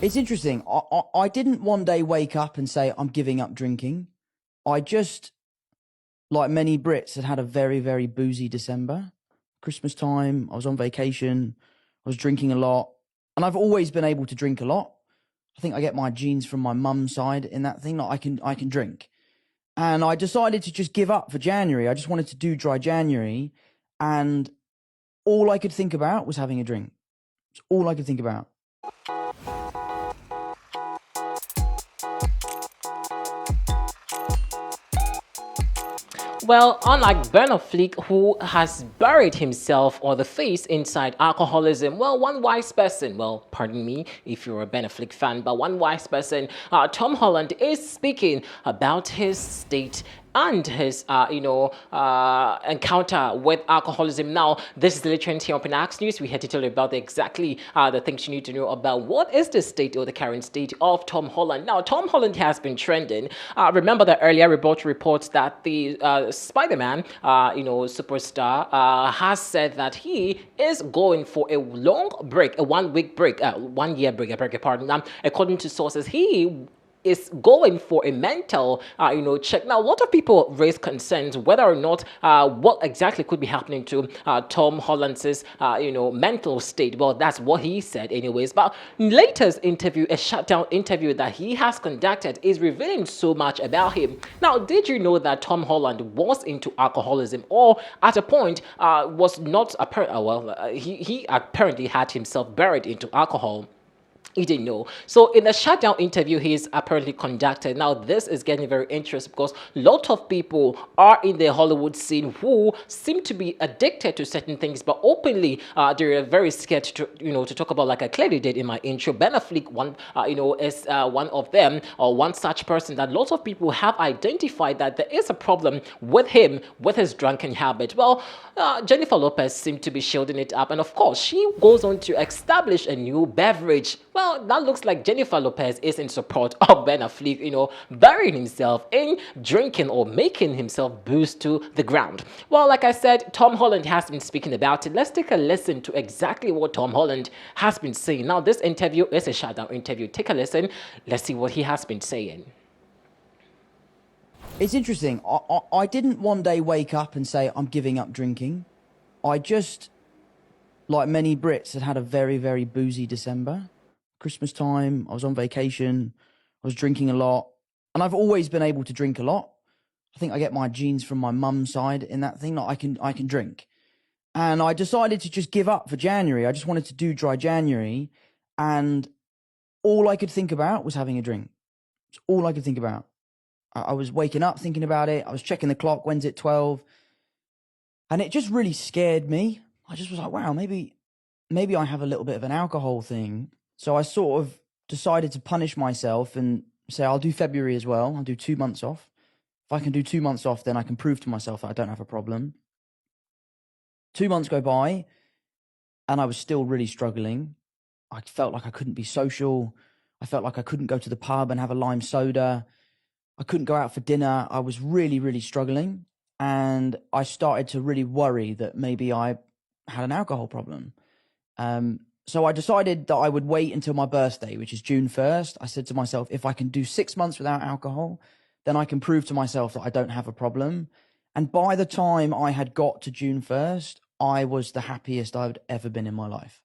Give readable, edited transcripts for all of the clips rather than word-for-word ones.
It's interesting. I didn't one day wake up and say, I'm giving up drinking. I just, like many Brits, had a very, very boozy December. Christmas time, I was on vacation, I was drinking a lot. And I've always been able to drink a lot. I think I get my genes from my mum's side in that thing. Like I can drink. And I decided to just give up for January. I just wanted to do dry January. And all I could think about was having a drink. It's all I could think about. Well, unlike Bernard Flick, who has buried himself or the face inside alcoholism, well, one wise person, well, pardon me if you're a Bernard Flick fan, but one wise person, Tom Holland, is speaking about his state and his, encounter with alcoholism. Now, this is the trend here on Pinax News. We had to tell you about exactly the things you need to know about what is the state or the current state of Tom Holland. Now, Tom Holland has been trending. Remember the earlier report reports that the Spider-Man, superstar, has said that he is going for a long break, a 1 week break, 1 year break, I beg your pardon. According to sources, he is going for a mental, check. Now, a lot of people raise concerns whether or not what exactly could be happening to Tom Holland's, mental state. Well, that's what he said, anyways. But latest interview, a shutdown interview that he has conducted, is revealing so much about him. Now, did you know that Tom Holland was into alcoholism, or at a point was not apparent? He apparently had himself buried into alcohol. He didn't know. So in the shutdown interview he's apparently conducted, now this is getting very interesting because a lot of people are in the Hollywood scene who seem to be addicted to certain things, but openly they're very scared to talk about, like I clearly did in my intro. Ben Affleck, is one of them, or one such person that lots of people have identified that there is a problem with him, with his drinking habit. Well, Jennifer Lopez seemed to be shielding it up, and of course she goes on to establish a new beverage. Well, that looks like Jennifer Lopez is in support of Ben Affleck, burying himself in drinking or making himself booze to the ground. Well, like I said, Tom Holland has been speaking about it. Let's take a listen to exactly what Tom Holland has been saying. Now, this interview is a shutdown interview. Take a listen. Let's see what he has been saying. It's interesting. I didn't one day wake up and say, I'm giving up drinking. I just, like many Brits, had a very, very boozy December. Christmas time, I was on vacation, I was drinking a lot. And I've always been able to drink a lot. I think I get my genes from my mum's side in that thing. Like I can drink. And I decided to just give up for January. I just wanted to do dry January. And all I could think about was having a drink. It's all I could think about. I was waking up thinking about it. I was checking the clock. When's it 12? And it just really scared me. I just was like, wow, maybe I have a little bit of an alcohol thing. So I sort of decided to punish myself and say, I'll do February as well. I'll do 2 months off. If I can do 2 months off, then I can prove to myself that I don't have a problem. 2 months go by and I was still really struggling. I felt like I couldn't be social. I felt like I couldn't go to the pub and have a lime soda. I couldn't go out for dinner. I was really, really struggling. And I started to really worry that maybe I had an alcohol problem. So I decided that I would wait until my birthday, which is June 1st. I said to myself, if I can do 6 months without alcohol, then I can prove to myself that I don't have a problem. And by the time I had got to June 1st, I was the happiest I've ever been in my life.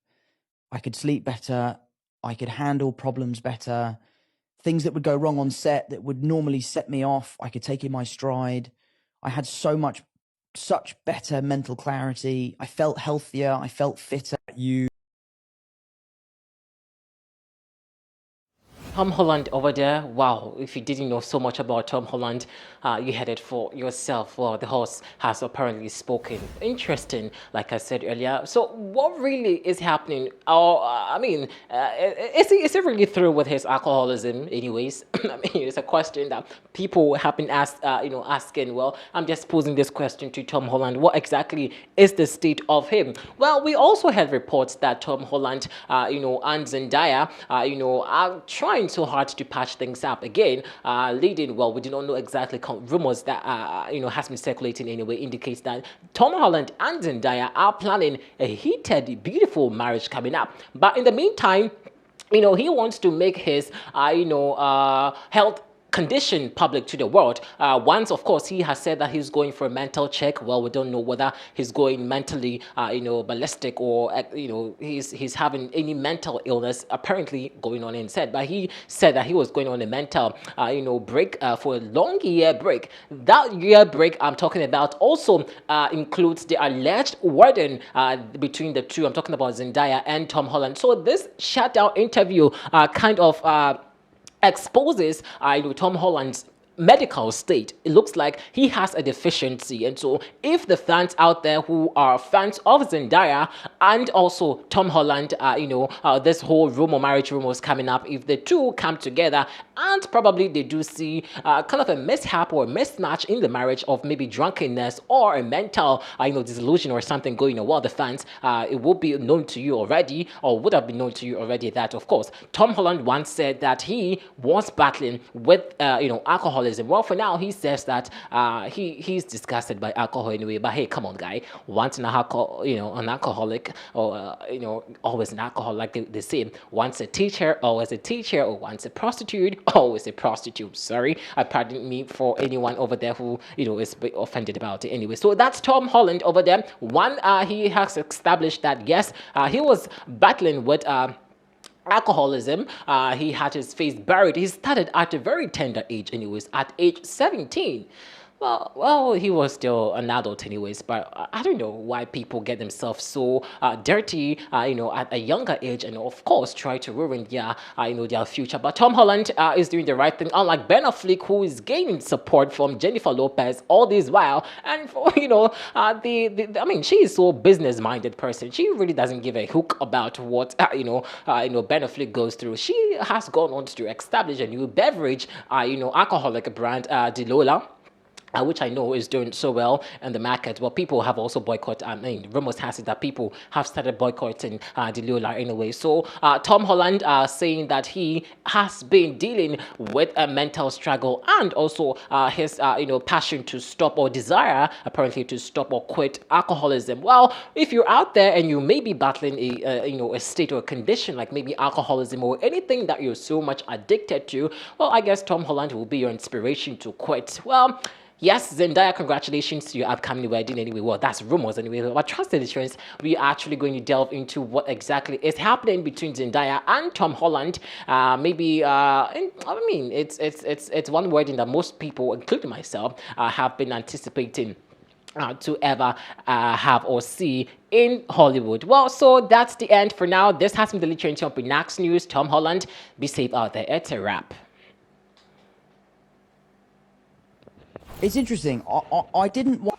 I could sleep better. I could handle problems better. Things that would go wrong on set that would normally set me off, I could take in my stride. I had such better mental clarity. I felt healthier. I felt fitter. Tom Holland over there. Wow, if you didn't know so much about Tom Holland, you had it for yourself. Well, the horse has apparently spoken. Interesting, like I said earlier. So, what really is happening? Or, is he really through with his alcoholism, anyways? I mean, it's a question that people have been asking. Well, I'm just posing this question to Tom Holland. What exactly is the state of him? Well, we also had reports that Tom Holland, and Zendaya, are trying so hard to patch things up again, leading, well, we do not know exactly, rumors that, has been circulating anyway, indicates that Tom Holland and Zendaya are planning a heated, beautiful marriage coming up. But in the meantime, he wants to make his, health condition public to the world. Once, of course, he has said that he's going for a mental check. Well, we don't know whether he's going mentally, ballistic, or he's having any mental illness apparently going on instead. But he said that he was going on a mental, break for a long year break. That year break I'm talking about also includes the alleged wedding between the two. I'm talking about Zendaya and Tom Holland. So this shutdown interview kind of exposes Tom Holland's medical state. It looks like he has a deficiency, and so if the fans out there who are fans of Zendaya and also Tom Holland, this whole marriage rumors coming up, if the two come together and probably they do see kind of a mishap or a mismatch in the marriage of maybe drunkenness or a mental disillusion or something going on, well, the fans, it will be known to you already, or would have been known to you already, that of course Tom Holland once said that he was battling with alcoholism. Well, for now, he says that he's disgusted by alcohol anyway. But hey, come on, guy. Once an alcoholic, or always an alcoholic, like they say. Once a teacher, always a teacher, or once a prostitute, always a prostitute. Sorry, I pardon me for anyone over there who is offended about it. Anyway, so that's Tom Holland over there. One, he has established that yes, he was battling with alcoholism. He had his face buried. He started at a very tender age anyways, at age 17. Well, he was still an adult anyways, but I don't know why people get themselves so dirty, at a younger age, and of course try to ruin their future. But Tom Holland is doing the right thing, unlike Ben Affleck, who is gaining support from Jennifer Lopez all this while. And for, she is so business-minded person. She really doesn't give a hook about what Ben Affleck goes through. She has gone on to establish a new beverage, alcoholic brand, Dilola, which I know is doing so well in the market. Well, people have also boycotted. Rumors has it that people have started boycotting Dilola anyway. So Tom Holland saying that he has been dealing with a mental struggle, and also his passion to stop, or desire apparently to stop or quit alcoholism. Well, if you're out there and you may be battling a state or a condition like maybe alcoholism or anything that you're so much addicted to, well, I guess Tom Holland will be your inspiration to quit. Well, yes, Zendaya, congratulations to your upcoming wedding anyway. Well, that's rumors anyway. But trust and insurance, we are actually going to delve into what exactly is happening between Zendaya and Tom Holland. It's one wedding that most people, including myself, have been anticipating to ever have or see in Hollywood. Well, so that's the end for now. This has been the Literary Champion Next News. Tom Holland, be safe out there. It's a wrap. It's interesting. I didn't want